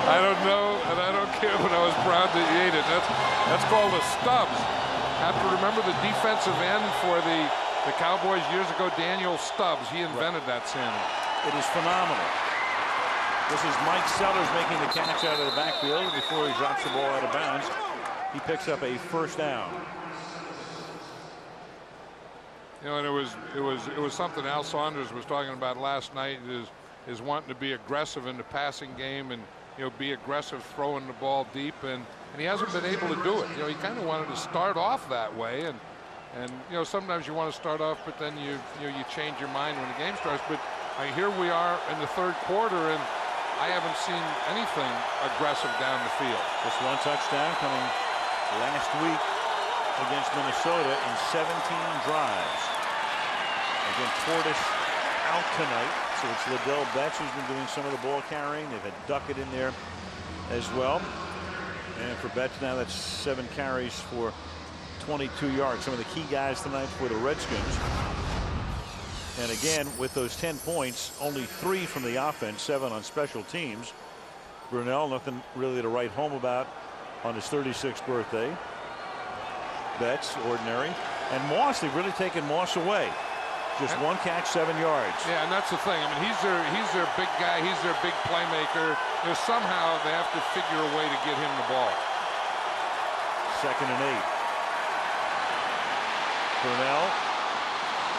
I don't know, and I don't care, but I was proud that he ate it. That's called a Stubbs. Have to remember the defensive end for the Cowboys years ago, Daniel Stubbs. He invented that sandwich. It is phenomenal. This is Mike Sellers making the catch out of the backfield before he drops the ball out of bounds. He picks up a first down. You know, and it was something Al Saunders was talking about last night. Is wanting to be aggressive in the passing game and, you know, be aggressive throwing the ball deep, and he hasn't been able to do it. You know, he kind of wanted to start off that way, and you know, sometimes you want to start off, but then you change your mind when the game starts. But here we are in the third quarter, and I haven't seen anything aggressive down the field. Just one touchdown coming last week against Minnesota in 17 drives. Again, Portis out tonight, so it's Liddell Betts who's been doing some of the ball carrying. They've had Duckett in there as well. And for Betts now, that's 7 carries for 22 yards. Some of the key guys tonight for the Redskins. And again, with those 10 points, only 3 from the offense, 7 on special teams. Brunell, nothing really to write home about on his 36th birthday. Betts, ordinary. And Moss, they've really taken Moss away. Just one catch, 7 yards. Yeah, and that's the thing. I mean, he's their big guy. He's their big playmaker. You know, somehow they have to figure a way to get him the ball. 2nd and 8. Brunell,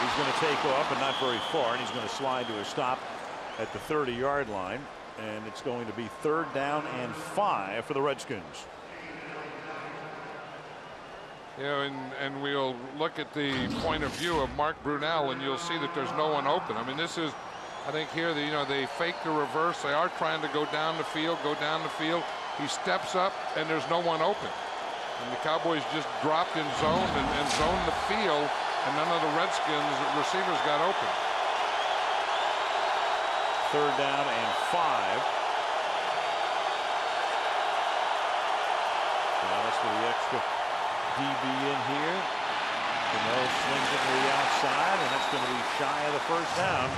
he's going to take off, but not very far, and he's going to slide to a stop at the 30-yard line. And it's going to be 3rd down and 5 for the Redskins. You know, and we'll look at the point of view of Mark Brunell, and you'll see that there's no one open. I mean, this is, I think here, you know, they fake the reverse. They are trying to go down the field. He steps up, and there's no one open. And the Cowboys just dropped in zone and zoned the field, and none of the Redskins receivers got open. 3rd down and 5. Now that's for the extra DB in here. Brunell slings it to the outside, and that's going to be shy of the first down.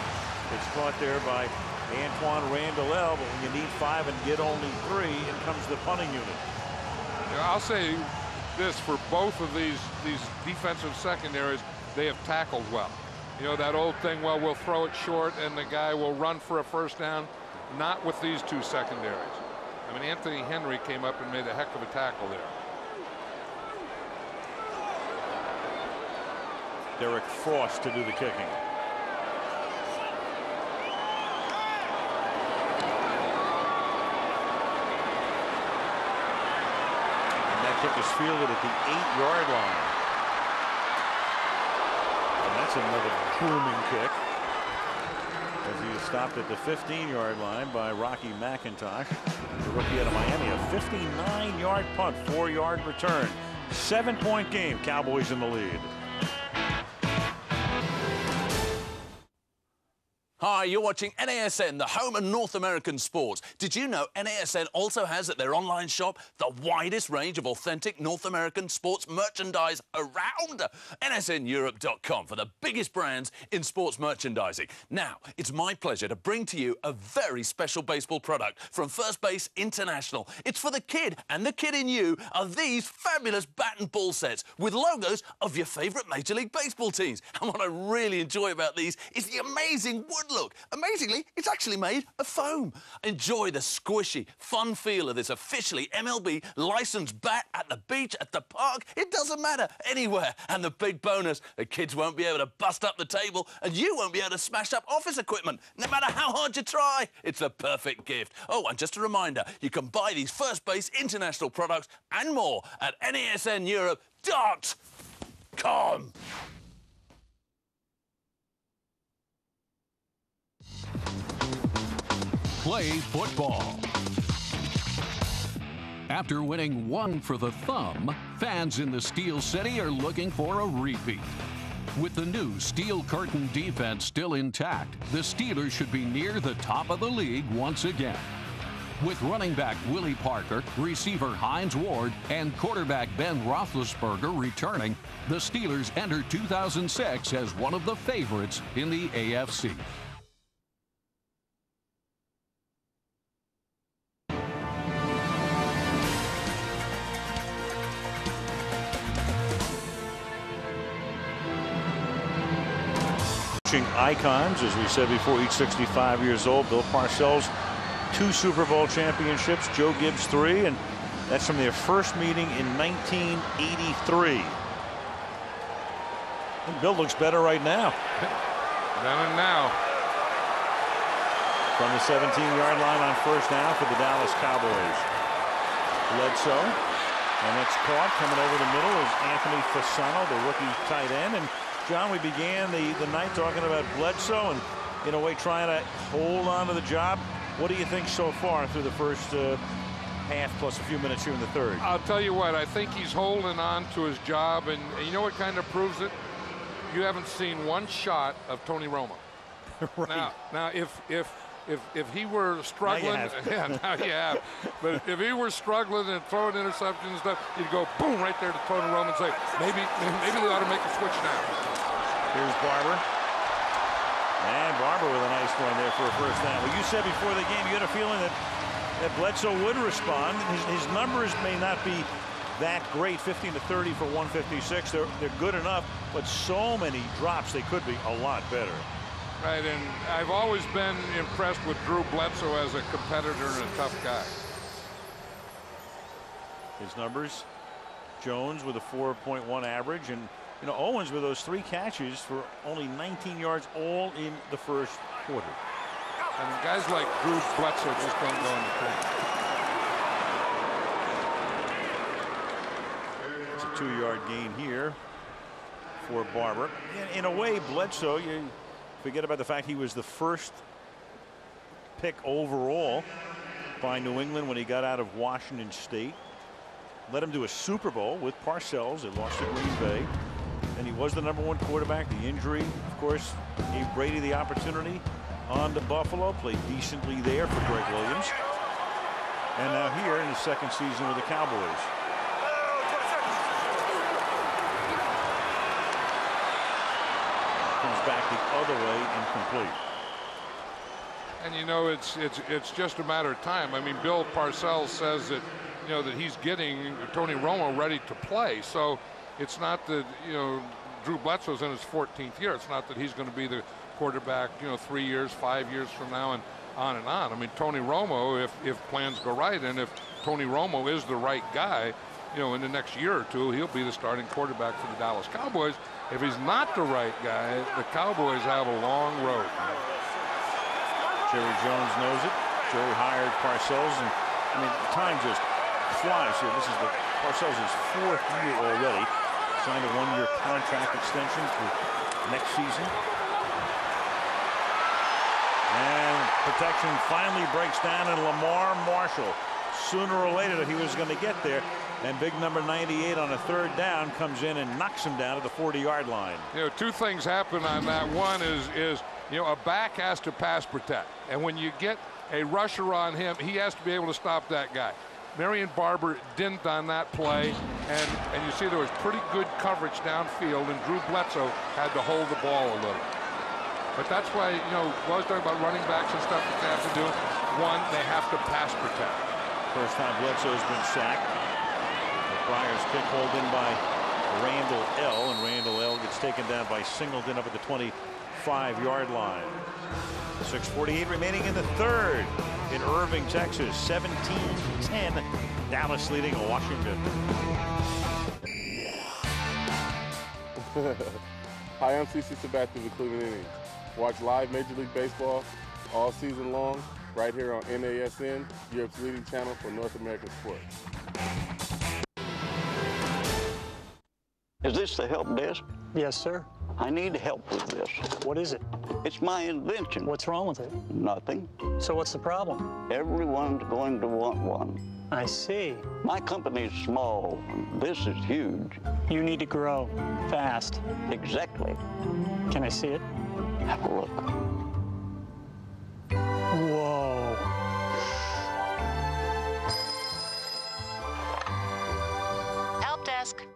It's caught there by Antoine Randall, but when you need 5 and get only 3, in comes the punting unit. You know, I'll say this for both of these defensive secondaries, they have tackled well. You know, that old thing, well, we'll throw it short and the guy will run for a first down. Not with these 2 secondaries. I mean, Anthony Henry came up and made a heck of a tackle there. Derek Frost to do the kicking. And that kick is fielded at the 8-yard line. And that's another booming kick. As he is stopped at the 15-yard line by Rocky McIntosh, the rookie out of Miami. A 59-yard punt, 4-yard return. 7-point game. Cowboys in the lead. Hi, you're watching NASN, the home of North American sports. Did you know NASN also has at their online shop the widest range of authentic North American sports merchandise around? NSNEurope.com for the biggest brands in sports merchandising. Now, it's my pleasure to bring to you a very special baseball product from First Base International. It's for the kid, and the kid in you are these fabulous bat and ball sets with logos of your favorite Major League Baseball teams. And what I really enjoy about these is the amazing wood look. Amazingly, it's actually made of foam. Enjoy the squishy, fun feel of this officially MLB licensed bat at the beach, at the park. It doesn't matter, anywhere. And the big bonus, the kids won't be able to bust up the table and you won't be able to smash up office equipment, no matter how hard you try. It's the perfect gift. Oh, and just a reminder, you can buy these First Base International products and more at NASNEurope.com. Play football. After winning 1 for the thumb, fans in the Steel City are looking for a repeat. With the new Steel Curtain defense still intact, the Steelers should be near the top of the league once again. With running back Willie Parker, receiver Hines Ward, and quarterback Ben Roethlisberger returning, the Steelers enter 2006 as one of the favorites in the AFC. coaching icons, as we said before, each 65 years old. Bill Parcells, 2 Super Bowl championships, Joe Gibbs 3, and that's from their first meeting in 1983. And Bill looks better right now. Then and now. From the 17-yard line on first down for the Dallas Cowboys. Bledsoe, and it's caught coming over the middle is Anthony Fasano, the rookie tight end. And John, we began the night talking about Bledsoe and, in a way, trying to hold on to the job. What do you think so far through the first half plus a few minutes here in the third? I'll tell you what, I think he's holding on to his job, and you know what kind of proves it? You haven't seen one shot of Tony Romo. Right. Now, if he were struggling, now you have. But if he were struggling and throwing interceptions and stuff, you'd go boom right there to Tony Romo and say, maybe they ought to make a switch now. Here's Barber. And Barber with a nice one there for a first down. Well, you said before the game you had a feeling that Bledsoe would respond. His numbers may not be that great, 15 to 30 for 156. They're good enough, but so many drops, they could be a lot better. Right, and I've always been impressed with Drew Bledsoe as a competitor and a tough guy. His numbers, Jones with a 4.1 average, and you know, Owens with those 3 catches for only 19 yards all in the first quarter. And guys like Drew Bledsoe just don't go in the paint. It's a 2-yard gain here for Barber. In a way, Bledsoe, you forget about the fact he was the first pick overall by New England when he got out of Washington State. Led him to a Super Bowl with Parcells. They lost to Green Bay. And he was the #1 quarterback. The injury, of course, gave Brady the opportunity on to Buffalo. Played decently there for Greg Williams. And now here in his second season with the Cowboys. Comes back the other way, incomplete. And you know, it's just a matter of time. I mean, Bill Parcells says that, you know, that he's getting Tony Romo ready to play. So it's not that, you know, Drew Bledsoe's in his 14th year. It's not that he's going to be the quarterback, you know, 3 years, 5 years from now, and on and on. I mean, Tony Romo, if plans go right, and if Tony Romo is the right guy, you know, in the next year or two, he'll be the starting quarterback for the Dallas Cowboys. If he's not the right guy, the Cowboys have a long road. Jerry Jones knows it. Jerry hired Parcells, and I mean, time just flies here. This is Parcells' 4th year already. Signed a 1-year contract extension for next season. And protection finally breaks down, and Lamar Marshall, sooner or later he was going to get there. And big number 98 on a 3rd down comes in and knocks him down to the 40-yard line. You know, 2 things happen on that. One is you know, a back has to pass protect, and when you get a rusher on him, he has to be able to stop that guy. Marion Barber didn't on that play, and you see there was pretty good coverage downfield, and Drew Bledsoe had to hold the ball a little. But that's why, you know, we always talk about running backs and stuff that they have to do. One, they have to pass protect. First time Bledsoe's been sacked. The Friars kick hauled in by Randall L., and Randall L. gets taken down by Singleton up at the 25-yard line. 6:48 remaining in the third in Irving, Texas. 17-10. Dallas leading Washington. Hi, I'm CC Sabathia with Cleveland Indians. Watch live Major League Baseball all season long right here on NASN, Europe's leading channel for North American sports. Is this the help desk? Yes, sir. I need help with this. What is it? It's my invention. What's wrong with it? Nothing. So what's the problem? Everyone's going to want one. I see. My company's small. This is huge. You need to grow fast. Exactly. Can I see it? Have a look. Whoa. Help desk.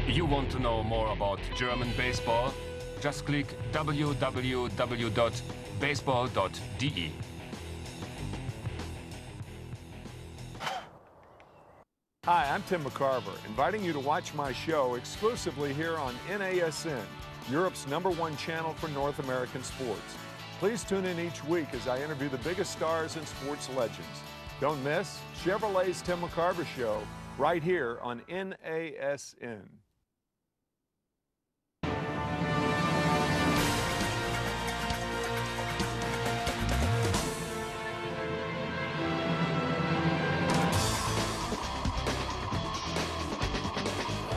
You want to know more about German baseball, just click www.baseball.de. Hi, I'm Tim McCarver, inviting you to watch my show exclusively here on NASN, Europe's #1 channel for North American sports. Please tune in each week as I interview the biggest stars and sports legends. Don't miss Chevrolet's Tim McCarver Show right here on NASN.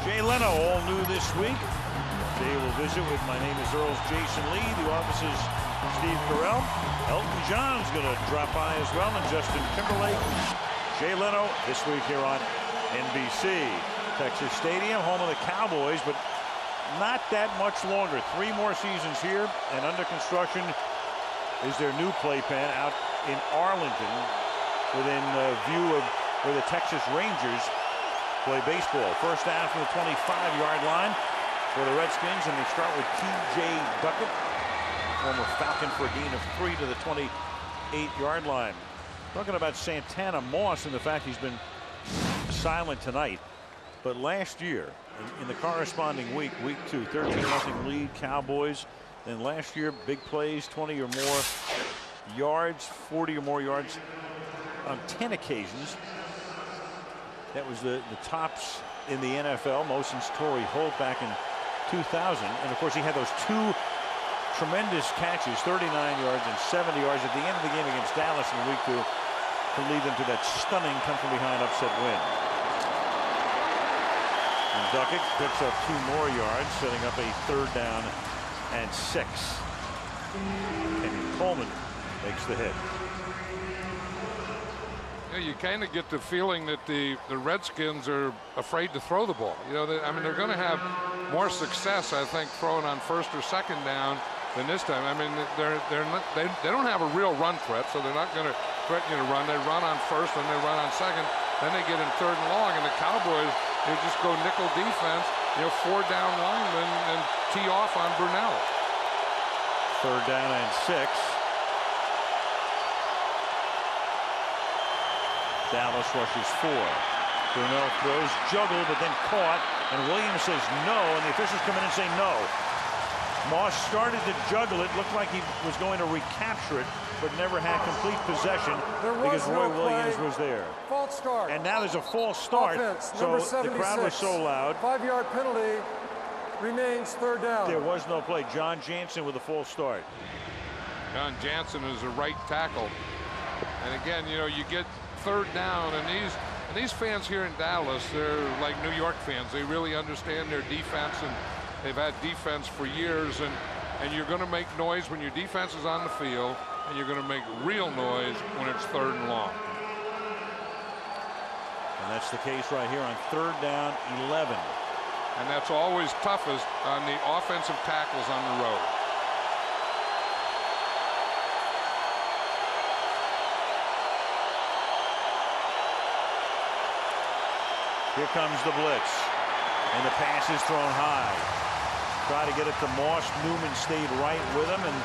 Jay Leno, all new this week. Jay will visit with My Name is Earl's Jason Lee. The office's Steve Carell. Elton John's going to drop by as well, and Justin Timberlake. Jay Leno this week here on NBC. Texas Stadium, home of the Cowboys, but not that much longer. 3 more seasons here, and under construction is their new playpen out in Arlington, within view of where the Texas Rangers play baseball. First down from the 25-yard line for the Redskins, and they start with T.J. Duckett, former Falcon, for a gain of 3 to the 28-yard line. Talking about Santana Moss and the fact he's been silent tonight, but last year in the corresponding week, week 2, 13-0 lead Cowboys. Then last year, big plays, 20 or more yards, 40 or more yards on 10 occasions. That was the tops in the NFL, most since Torrey Holt back in 2000. And of course, he had those 2 tremendous catches, 39 yards and 70 yards at the end of the game against Dallas in week 2, to lead them to that stunning come-from-behind upset win. And Duckett picks up 2 more yards, setting up a 3rd down and 6. And Coleman makes the hit. You kind of get the feeling that the Redskins are afraid to throw the ball. You know, I mean, they're going to have more success, I think, throwing on 1st or 2nd down than this time. I mean, they don't have a real run threat, so they're not going to threaten you to run. They run on 1st, and they run on 2nd. Then they get in 3rd and long, and the Cowboys, they just go nickel defense. You know, 4 down linemen and tee off on Brunell. 3rd down and 6. Dallas rushes 4. Brunell throws, juggled, but then caught, and Williams says no, and the officials come in and say no. Moss started to juggle it, looked like he was going to recapture it, but never had complete possession because Roy Williams was there. False start. And now there's a false start, Offense, so the crowd was so loud. 5-yard penalty, remains 3rd down. There was no play. John Jansen with a false start. John Jansen is a right tackle. And again, you know, you get 3rd down, and these fans here in Dallas, they're like New York fans. They really understand their defense, and they've had defense for years, and you're going to make noise when your defense is on the field, and you're going to make real noise when it's 3rd and long. And that's the case right here on 3rd down 11. And that's always toughest on the offensive tackles on the road. Here comes the blitz, and the pass is thrown high. Try to get it to Moss. Newman stayed right with him, and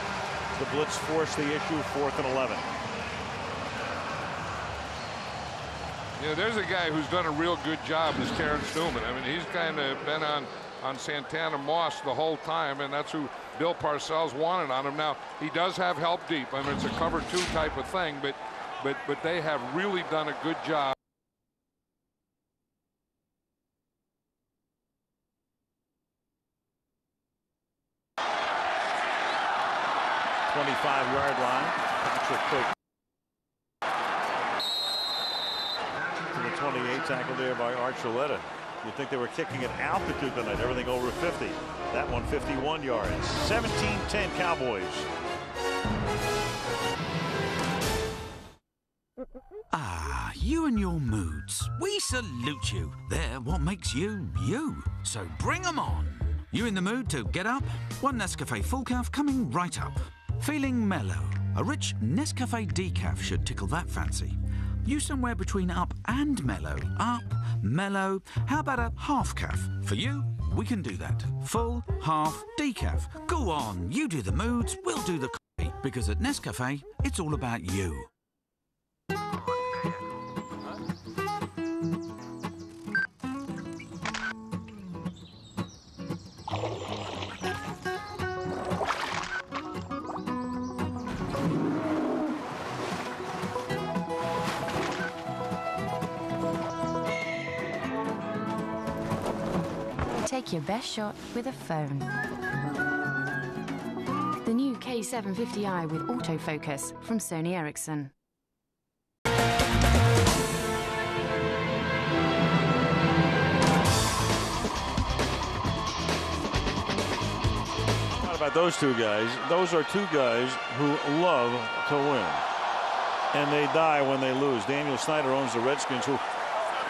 the blitz forced the issue. 4th and 11. You know, there's a guy who's done a real good job, is Terrence Newman. I mean, he's kind of been on Santana Moss the whole time, and that's who Bill Parcells wanted on him. Now, he does have help deep. I mean, it's a cover 2 type of thing, but they have really done a good job. 25-yard line. Patrick Cook to the 28, tackled there by Archuleta. You'd think they were kicking at altitude tonight, everything over 50. That one 51 yards. 17-10 Cowboys. Ah, you and your moods. We salute you. They're what makes you, you. So bring 'em on. You in the mood to get up? One Nescafe full calf coming right up. Feeling mellow? A rich Nescafe decaf should tickle that fancy. You somewhere between up and mellow. Up, mellow. How about a half calf? For you, We can do that. Full, half, decaf. Go on, you do the moods, we'll do the coffee. Because at Nescafe, it's all about you. Take your best shot with a phone. The new K750i with autofocus from Sony Ericsson. What about those two guys? Those are two guys who love to win. And they die when they lose. Daniel Snyder owns the Redskins, who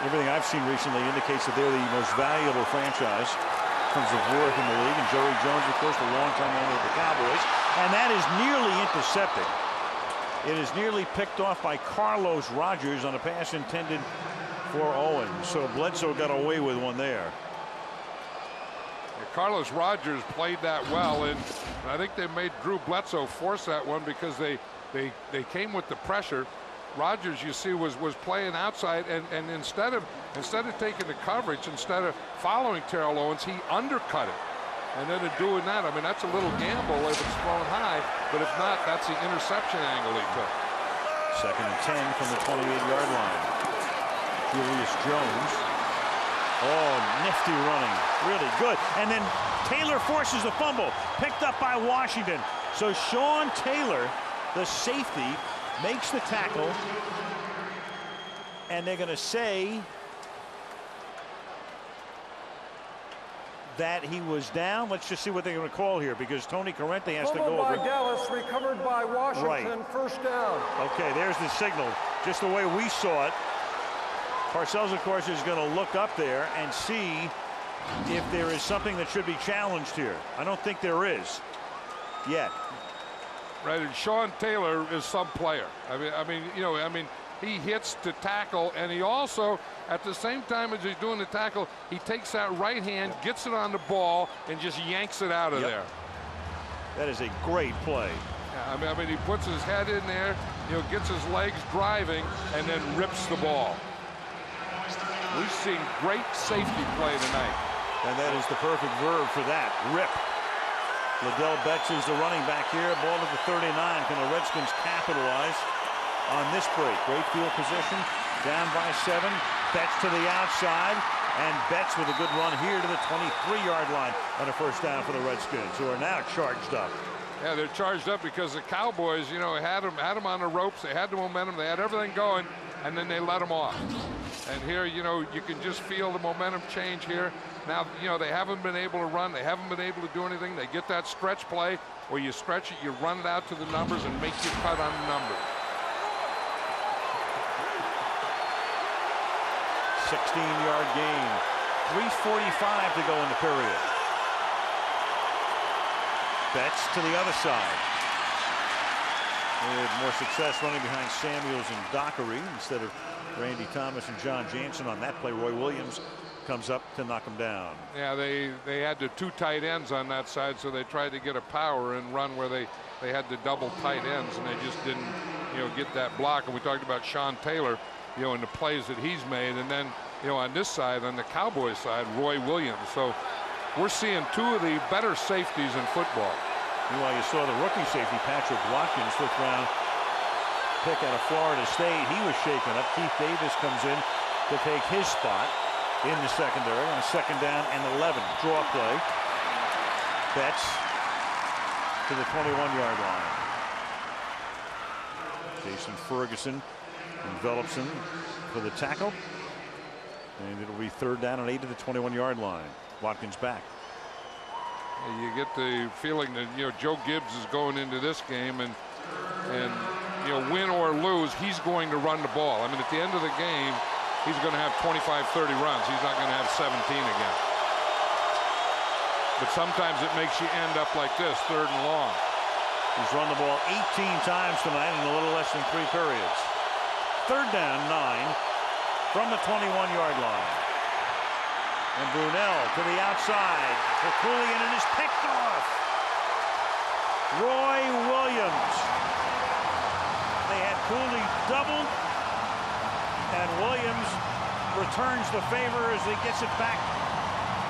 everything I've seen recently indicates that they're the most valuable franchise in terms of worth in the league. And Jerry Jones, of course, the longtime owner of the Cowboys. And that is nearly intercepted. It is nearly picked off by Carlos Rogers on a pass intended for Owen. So Bledsoe got away with one there. Yeah, Carlos Rogers played that well, and I think they made Drew Bledsoe force that one because they came with the pressure. Rogers, you see, was playing outside, and instead of taking the coverage, instead of following Terrell Owens, he undercut it. And then in doing that, I mean, that's a little gamble if it's thrown high, but if not, that's the interception angle he took. 2nd and 10 from the 28-yard line. Julius Jones. Oh, nifty running. Really good. And then Taylor forces the fumble. Picked up by Washington. So Sean Taylor, the safety, makes the tackle, and they're going to say that he was down. Let's just see what they're going to call here, because Tony Corrente has to go over. By Dallas, recovered by Washington, right. First down. Okay, there's the signal, just the way we saw it. Parcells, of course, is going to look up there and see if there is something that should be challenged here. I don't think there is yet. Right, and Sean Taylor is some player. I mean, he hits to tackle, and he also, at the same time as he's doing the tackle, he takes that right hand, gets it on the ball, and just yanks it out of there. That is a great play. Yeah, I mean, he puts his head in there, gets his legs driving, and then rips the ball. We've seen great safety play tonight. And that is the perfect verb for that, rip. Liddell Betts is the running back here. Ball at the 39. Can the Redskins capitalize on this break? Great field position. Down by 7. Betts to the outside. And Betts with a good run here to the 23-yard line. And a first down for the Redskins, who are now charged up. Yeah, they're charged up because the Cowboys, had them on the ropes. They had the momentum. They had everything going. And then they let them off. And here, you can just feel the momentum change here. Now, they haven't been able to run. They haven't been able to do anything. They get that stretch play where you stretch it, you run it out to the numbers and make your cut on the numbers. 16-yard gain. 3:45 to go in the period. Betts to the other side. They had more success running behind Samuels and Dockery instead of Randy Thomas and John Jansen on that play. Roy Williams comes up to knock him down. Yeah, they had the 2 tight ends on that side, so they tried to get a power and run where they had the double tight ends, and they just didn't get that block. And we talked about Sean Taylor, and the plays that he's made, and then on this side, on the Cowboys side, Roy Williams. So we're seeing 2 of the better safeties in football. Meanwhile, you saw the rookie safety Patrick Watkins, 5th round pick out of Florida State. He was shaken up. Keith Davis comes in to take his spot in the secondary on a 2nd down and 11. Draw play. Betts to the 21-yard line. Jason Ferguson envelops him for the tackle. And it'll be 3rd down and 8 to the 21-yard line. Watkins back. You get the feeling that Joe Gibbs is going into this game, and win or lose, he's going to run the ball. I mean, at the end of the game, he's going to have 25, 30 runs. He's not going to have 17 again. But sometimes it makes you end up like this, 3rd and long. He's run the ball 18 times tonight in a little less than 3 periods. 3rd down, 9 from the 21-yard line. And Brunell to the outside for Cooley, and it is picked off. Roy Williams. They had Cooley doubled, and Williams returns the favor as he gets it back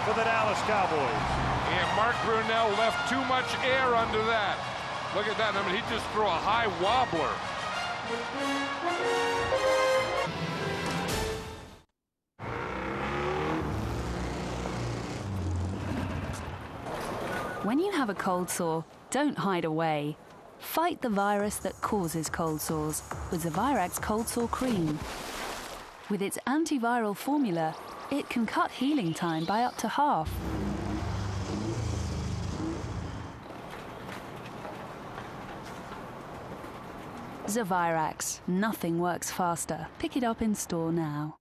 for the Dallas Cowboys. And Mark Brunell left too much air under that. Look at that. I mean, he just threw a high wobbler. When you have a cold sore, don't hide away. Fight the virus that causes cold sores with Zavirax Cold Sore Cream. With its antiviral formula, it can cut healing time by up to half. Zavirax, nothing works faster. Pick it up in store now.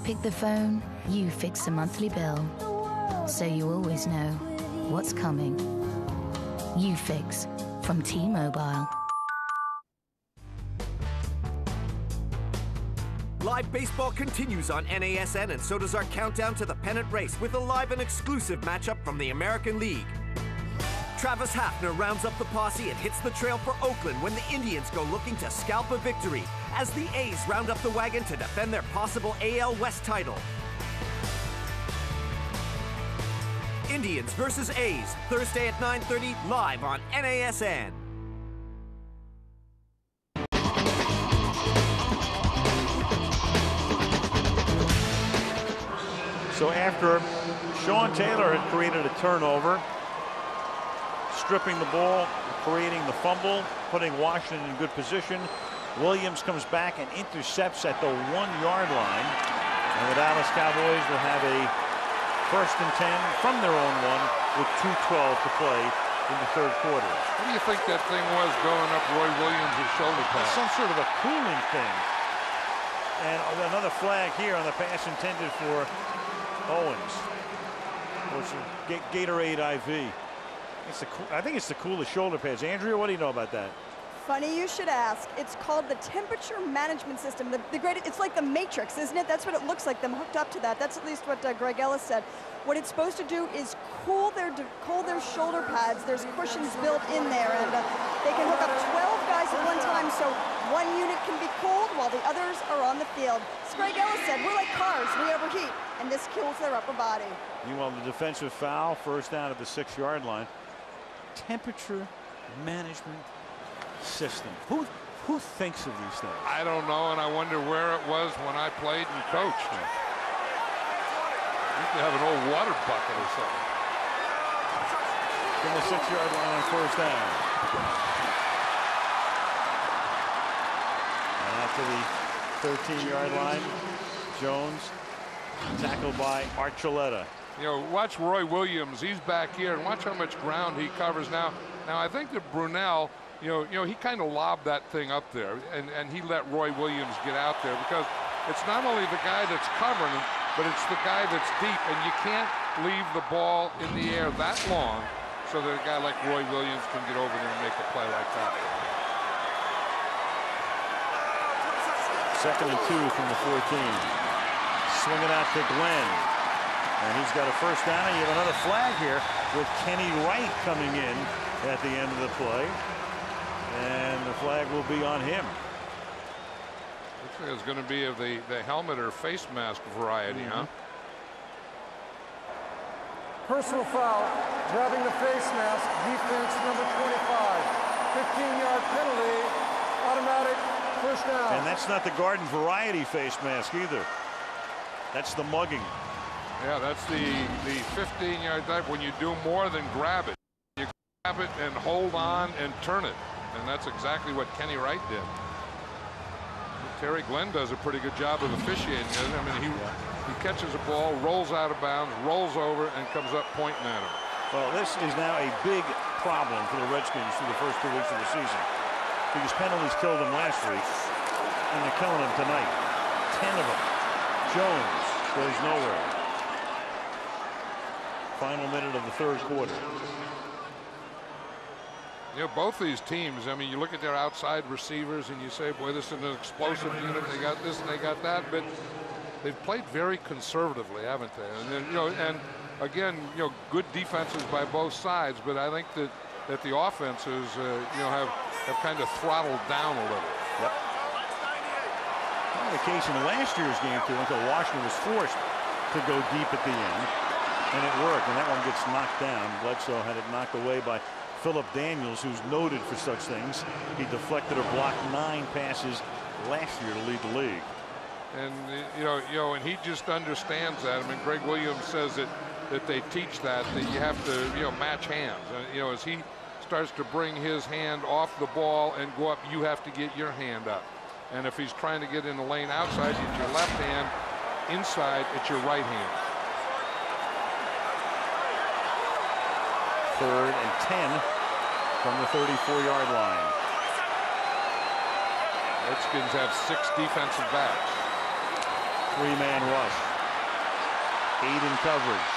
Pick the phone, you fix the monthly bill. So you always know what's coming. You Fix from T-Mobile. Live baseball continues on NASN, and so does our countdown to the pennant race with a live and exclusive matchup from the American League. Travis Hafner rounds up the posse and hits the trail for Oakland when the Indians go looking to scalp a victory, as the A's round up the wagon to defend their possible AL West title. Indians versus A's, Thursday at 9:30, live on NASN. So after Sean Taylor had created a turnover, stripping the ball, creating the fumble, putting Washington in good position, Williams comes back and intercepts at the 1-yard line. And the Dallas Cowboys will have a 1st and 10 from their own one with 2:12 to play in the 3rd quarter. What do you think that thing was going up Roy Williams' shoulder pad? Some sort of a cooling thing. And another flag here on the pass intended for Owens. It's a Gatorade IV. I think it's the coolest shoulder pads. Andrea, what do you know about that? Funny you should ask. It's called the temperature management system. It's like the Matrix, isn't it? That's what it looks like, them hooked up to that. That's at least what Greg Ellis said. What it's supposed to do is cool their shoulder pads. There's cushions built in there, and they can hook up 12 guys at one time, so one unit can be cooled while the others are on the field. As Greg Ellis said, we're like cars, we overheat, and this cools their upper body. Meanwhile, the defensive foul, 1st down at the 6-yard line. Temperature management system. Who thinks of these things? I don't know, and I wonder where it was when I played and coached. You could have an old water bucket or something. From the 6-yard line on 1st down. And out to the 13-yard line, Jones tackled by Archuleta. You know, watch Roy Williams. He's back here, and watch how much ground he covers now. Now, I think that Brunell, you know, he kind of lobbed that thing up there, and he let Roy Williams get out there, because it's not only the guy that's covering him, but it's the guy that's deep, and you can't leave the ball in the air that long so that a guy like Roy Williams can get over there and make a play like that. 2nd and 2 from the 14. Swinging out to Glenn. And he's got a 1st down, and you have another flag here with Kenny Wright coming in at the end of the play. And the flag will be on him. Looks like it's going to be of the helmet or face mask variety, huh? Personal foul, grabbing the face mask, defense number 25. 15-yard penalty, automatic 1st down. And that's not the garden variety face mask either. That's the mugging. Yeah, that's the 15-yard type. When you do more than grab it, you grab it and hold on and turn it. And that's exactly what Kenny Wright did. Terry Glenn does a pretty good job of officiating it. I mean, he catches a ball, rolls out of bounds, rolls over, and comes up pointing at him. Well, this is now a big problem for the Redskins through the first 2 weeks of the season, because penalties killed them last week. and they're killing them tonight. 10 of them. Jones goes nowhere. Final minute of the third quarter. You know, both these teams, I mean, you look at their outside receivers and you say, boy, this is an explosive unit. They got this and they got that, but they've played very conservatively, haven't they? And then, you know, and again, you know, good defenses by both sides, but I think that the offenses, you know, have kind of throttled down a little. Yep. The case in last year's game too, until Washington was forced to go deep at the end, and it worked. And that one gets knocked down. Bledsoe had it knocked away by Philip Daniels, who's noted for such things. He deflected or blocked 9 passes last year to lead the league. And you know, and he just understands that. I mean, Greg Williams says that they teach that you have to, you know, match hands. You know, as he starts to bring his hand off the ball and go up, you have to get your hand up. And if he's trying to get in the lane outside, it's your left hand. Inside, it's your right hand. 3rd and 10 from the 34-yard line. Redskins have 6 defensive backs. 3-man rush. 8 in coverage.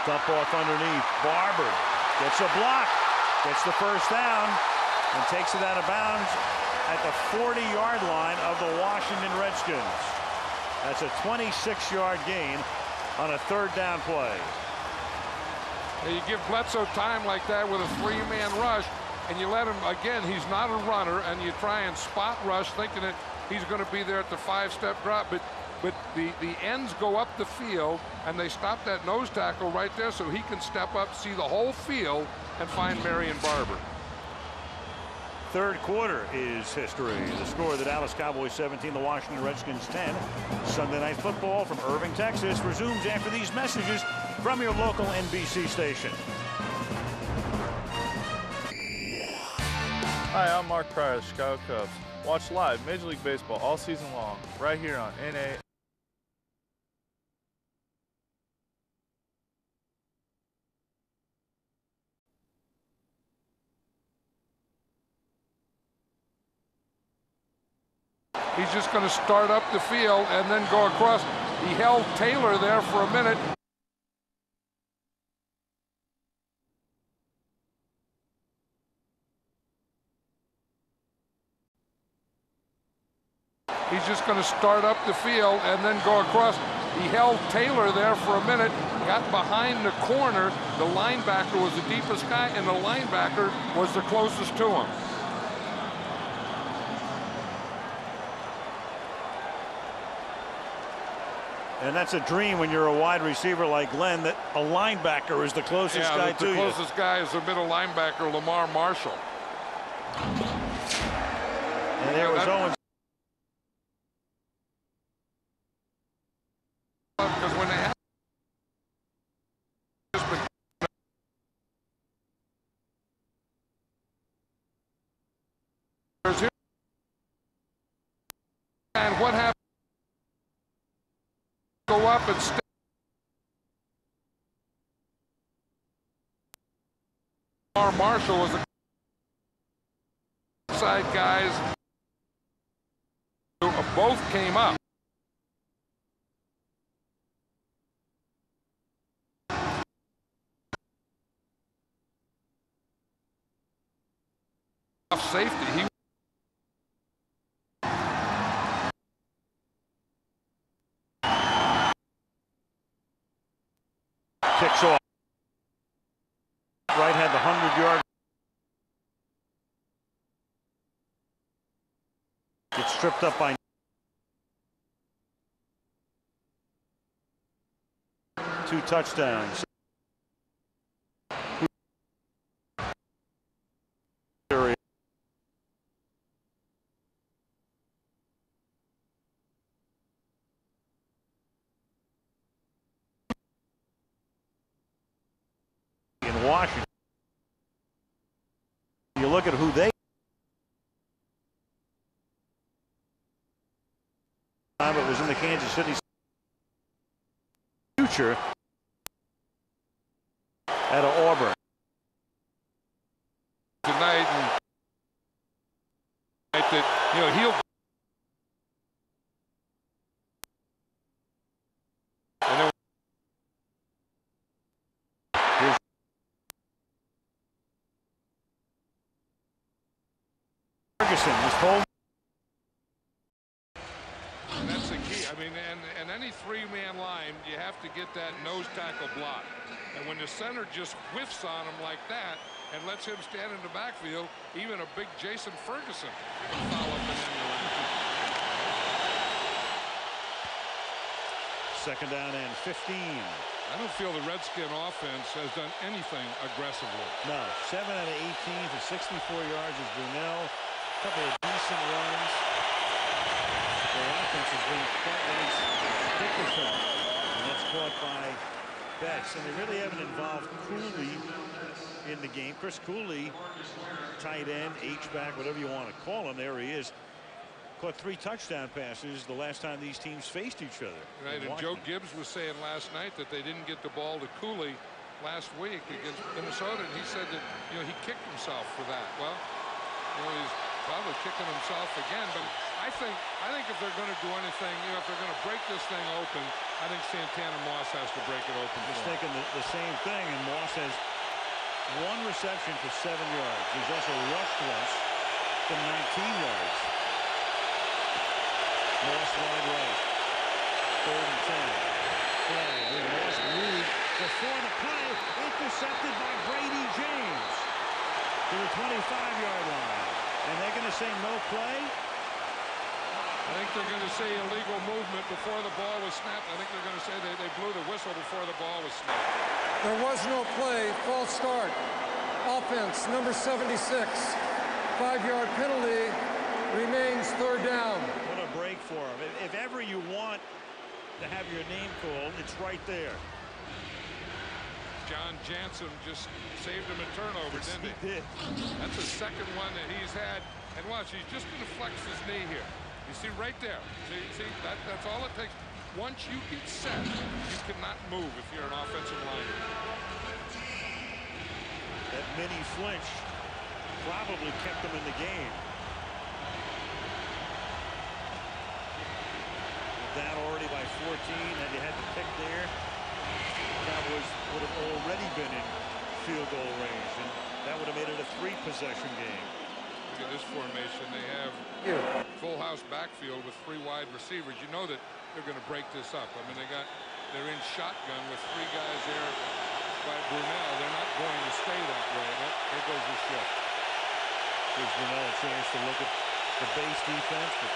Dump off underneath. Barber gets a block. Gets the first down and takes it out of bounds at the 40-yard line of the Washington Redskins. That's a 26-yard gain on a 3rd down play. You give Bledsoe time like that with a 3-man rush, and you let him, again, he's not a runner, and you try and spot rush thinking that he's going to be there at the 5-step drop, but the ends go up the field, and they stop that nose tackle right there so he can step up, see the whole field, and find Marion Barber. Third quarter is history. The score, the Dallas Cowboys 17, the Washington Redskins 10. Sunday Night Football from Irving, Texas resumes after these messages from your local NBC station. Hi, I'm Mark Pryor of the Chicago Cubs. Watch live Major League Baseball all season long, right here on NA. He's just going to start up the field and then go across. He held Taylor there for a minute. He's just going to start up the field and then go across. He held Taylor there for a minute, got behind the corner. The linebacker was the deepest guy, and the linebacker was the closest to him. And that's a dream when you're a wide receiver like Glenn, that a linebacker is the closest guy to you. The closest guy is the middle linebacker, Lamar Marshall. And there was Owens. Because when they have and what happened? Go up and stay. Marshall was the side guys who both came up. Safety. He kicks off. Right had the 100-yard. Gets stripped up by 2 touchdowns. Washington. You look at who they it was in the Kansas City future at Auburn tonight, and that, you know, he'll Jackson was told. And that's the key. I mean, and any three-man line, you have to get that nose tackle block. And when the center just whiffs on him like that and lets him stand in the backfield, even a big Jason Ferguson can foul up an end around. Second down and 15. I don't feel the Redskin offense has done anything aggressively. No, 7 out of 18 for 64 yards is Brunell. A couple of decent runs. Their offense has been quite nice. Dickerson, and that's caught by Betts. And they really haven't involved Cooley in the game. Chris Cooley, tight end, H-back, whatever you want to call him. There he is. Caught 3 touchdown passes the last time these teams faced each other. Right, and Joe Gibbs was saying last night that they didn't get the ball to Cooley last week against Minnesota, and he said that, you know, he kicked himself for that. Well, you know, he's probably kicking himself again, but I think if they're going to do anything, you know, if they're going to break this thing open, I think Santana Moss has to break it open. He's thinking the same thing, and Moss has 1 reception for 7 yards. He's also rushed once from 19 yards. Moss wide right. 3rd and 10. Flag. Moss moved before the play. Intercepted by Brady James to the 25-yard line. And they're going to say no play? I think they're going to say illegal movement before the ball was snapped. I think they're going to say they blew the whistle before the ball was snapped. There was no play. False start. Offense, number 76. 5-yard penalty. Remains 3rd down. What a break for him. If ever you want to have your name called, it's right there. John Jansen just saved him a turnover, didn't he? He did. That's the second one that he's had. And watch, he's just going to flex his knee here. You see right there. See that's all it takes. Once you get set, you cannot move if you're an offensive lineman. That mini flinch probably kept them in the game. Down already by 14, and you had the pick there. Cowboys would have already been in field goal range, and that would have made it a 3-possession game. Look at this formation. They have full house backfield with 3 wide receivers. You know that they're going to break this up. I mean, they're in shotgun with 3 guys there by Brunell. They're not going to stay that way. There goes the shift. Gives Brunell a chance to look at the base defense, but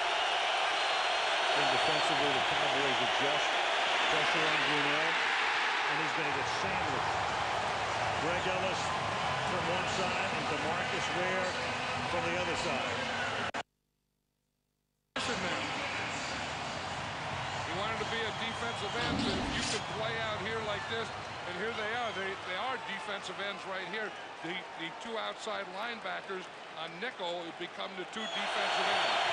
then defensively the Cowboys adjust pressure on Brunell, and he's going to get sandwiched. Greg Ellis from one side and DeMarcus Ware from the other side. He wanted to be a defensive end, but if you could play out here like this, and here they are. They are defensive ends right here. The 2 outside linebackers on nickel become the 2 defensive ends.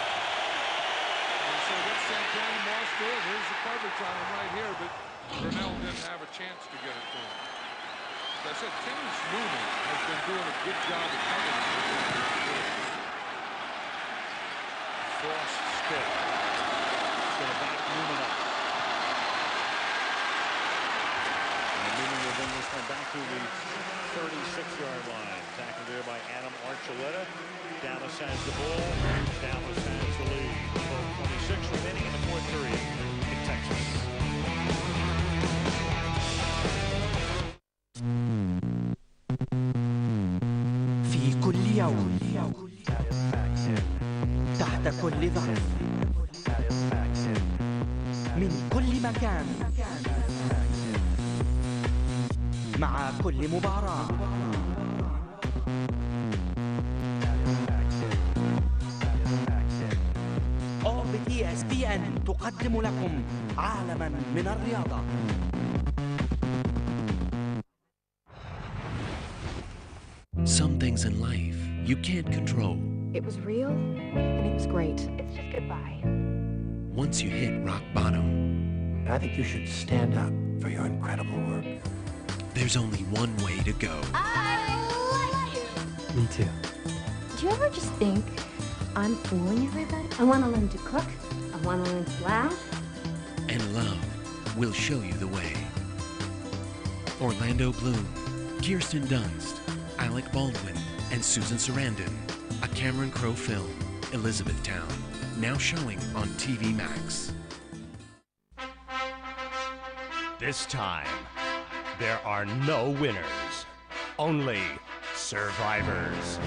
And so what's Santana Moss doing? Here's the coverage on him right here, but Brunell didn't have a chance to get it to him. As I said, James Newman has been doing a good job of covering him. Frost stick. It's going to back Newman up. And Newman will bring this one back to the 36-yard line. Tackled there by Adam Archuleta. Dallas has the ball. Dallas has the lead. 12:26 remaining in the 4th period in Texas. في كل يوم تحت كل ظرف من كل مكان مع كل مباراة espn تقدم لكم عالما من الرياضة. Some things in life you can't control. It was real and it was great. It's just goodbye. Once you hit rock bottom, I think you should stand up for your incredible work. There's only one way to go. I like you. Me too. Do you ever just think I'm fooling everybody? I want to learn to cook. I want to learn to laugh. And love will show you the way. Orlando Bloom, Kirsten Dunst, Alec Baldwin, and Susan Sarandon. A Cameron Crowe film. Elizabethtown. Now showing on TV Max. This time, there are no winners, only survivors.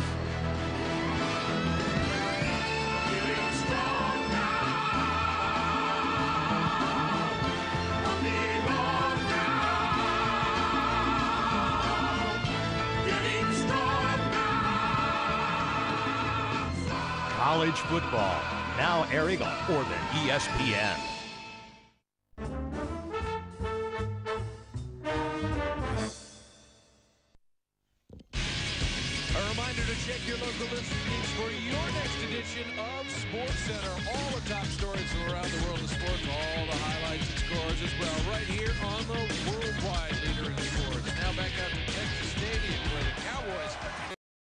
College football, now airing on Orbit ESPN. A reminder to check your local listings for your next edition of SportsCenter. All the top stories from around the world of sports, all the highlights and scores as well, right here on the Worldwide